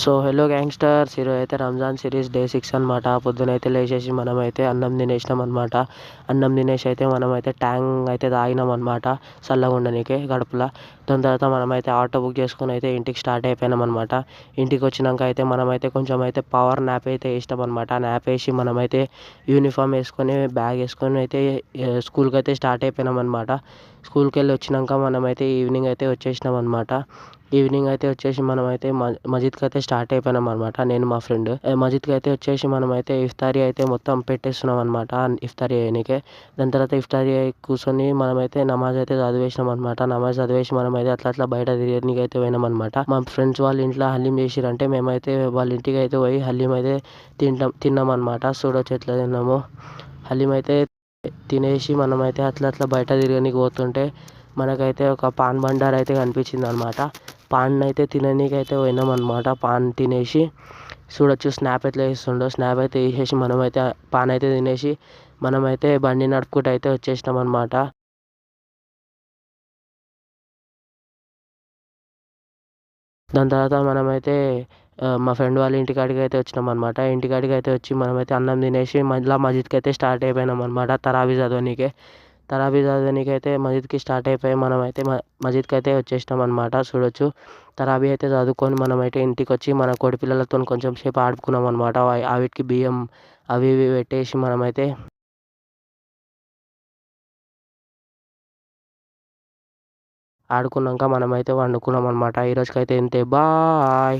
So hello gangsters, ఈరోజు అయితే Ramzan series day 6 అనమాట. పొద్దునైతే లేచేసి మనమైతే అన్నం తినేసినాం అనమాట. అన్నం తినేసి అయితే మనమైతే ట్యాంగ్ అయితే తాగినాం అనమాట, చల్లగా ఉండనీకే గడుపులా. దాని తర్వాత మనమైతే ఆటో బుక్ చేసుకుని అయితే ఇంటికి స్టార్ట్ అయిపోయినాం అనమాట. ఇంటికి వచ్చినాక అయితే మనమైతే కొంచెం అయితే పవర్ న్యాప్ అయితే వేసినాం అనమాట. న్యాప్ వేసి మనమైతే యూనిఫామ్ వేసుకొని బ్యాగ్ వేసుకొని అయితే స్కూల్కి అయితే స్టార్ట్ అయిపోయినాం అనమాట. స్కూల్కి వెళ్ళి వచ్చినాక మనమైతే ఈవినింగ్ అయితే వచ్చేసినాం అనమాట. ఈవినింగ్ అయితే వచ్చేసి మనమైతే మజిద్కి అయితే స్టార్ట్ అయిపోయినాం అనమాట, నేను మా ఫ్రెండ్. మజిద్కి అయితే వచ్చేసి మనమైతే ఇఫ్తారీ అయితే మొత్తం పెట్టేస్తున్నాం అనమాట, ఇఫ్తారీ చేయనీకే. దాని తర్వాత ఇఫ్తారీ కూర్చొని మనమైతే నమాజ్ అయితే చదివేసినాం అనమాట. నమాజ్ చదివేసి మనమైతే అట్లా బయట తిరగనీకి అయితే పోయినాం అనమాట. మా ఫ్రెండ్స్ వాళ్ళ ఇంట్లో హలీం చేసిరంటే మేమైతే వాళ్ళ ఇంటికి అయితే పోయి హలీం అయితే తిన్నాం అనమాట. చూడొచ్చు ఎట్లా తిన్నాము. హలీం అయితే తినేసి మనమైతే అట్లా బయట తిరగనీకి పోతుంటే మనకైతే ఒక పాన్ బండార్ అయితే కనిపించింది అనమాట. పాన్ అయితే తిననీకి అయితే పోయినాం అనమాట. పాన్ తినేసి చూడొచ్చు స్నాప్ ఎట్లా వేస్తుండో. స్నాప్ అయితే వేసేసి మనమైతే పాన్ అయితే తినేసి మనమైతే బండి నడుపుకుంటూ అయితే వచ్చేసినాం అనమాట. దాని తర్వాత మనమైతే మా ఫ్రెండ్ వాళ్ళ ఇంటికాడికి అయితే వచ్చినాం అనమాట. ఇంటికాడికి అయితే వచ్చి మనమైతే అన్నం తినేసి మళ్ళీ మజిద్కి అయితే స్టార్ట్ అయిపోయినాం అనమాట, తరాబీ చదవనీకే. తరాబీ చదవనీకి అయితే మజిద్కి స్టార్ట్ అయిపోయి మనమైతే మజిద్కి అయితే వచ్చేసినాం అనమాట. చూడొచ్చు తరాబీ అయితే చదువుకొని మనమైతే ఇంటికి వచ్చి మన కోడి పిల్లలతో కొంచెం సేపు ఆడుకున్నాం అనమాట. వాటికి బియ్యం అవి ఇవి పెట్టేసి మనమైతే ఆడుకున్నాక మనమైతే వండుకున్నాం అనమాట. ఈరోజుకైతే ఇంతే, బాయ్.